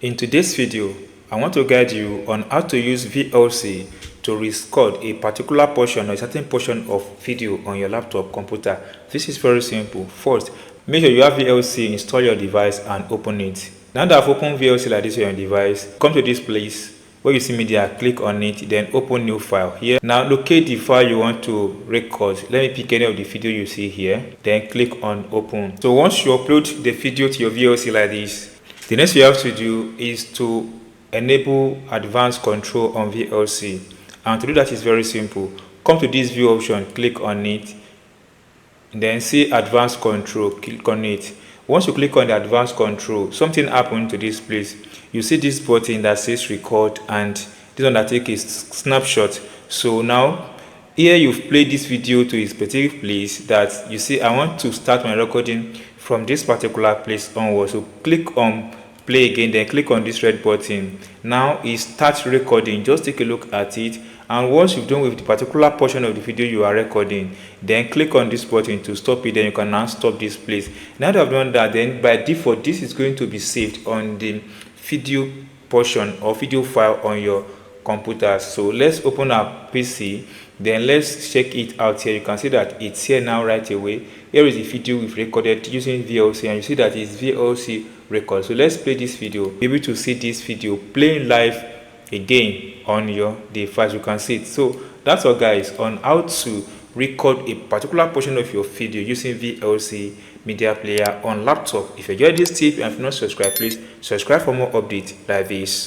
In today's video, I want to guide you on how to use VLC to record a particular portion or a certain portion of video on your laptop computer. This is very simple. First, make sure you have VLC, install your device and open it. Now that I've opened VLC like this on your device, come to this place where you see media, click on it, then open new file. Here, now locate the file you want to record. Let me pick any of the video you see here, then click on open. So once you upload the video to your VLC like this, the next thing you have to do is to enable advanced control on VLC, and to do that is very simple. Come to this view option, click on it, then see advanced control, click on it. Once you click on the advanced control, something happened to this place. You see this button that says record, and this one that takes a snapshot. So now here you've played this video to a specific place that you see. I want to start my recording from this particular place onward. So click on play again, then click on this red button. Now it starts recording. Just take a look at it, and once you've done with the particular portion of the video you are recording, then click on this button to stop it. Then you can now stop this place. Now that I've done that, then by default this is going to be saved on the video portion or video file on your computer. So let's open our PC, then let's check it out. Here you can see that it's here now right away. Here is the video we've recorded using VLC, and you see that it's VLC record. So let's play this video. Be able to see this video playing live again on your device. You can see it. So that's all, guys, on how to record a particular portion of your video using VLC Media Player on laptop. If you enjoyed this tip and if you're not subscribed, please subscribe for more updates like this.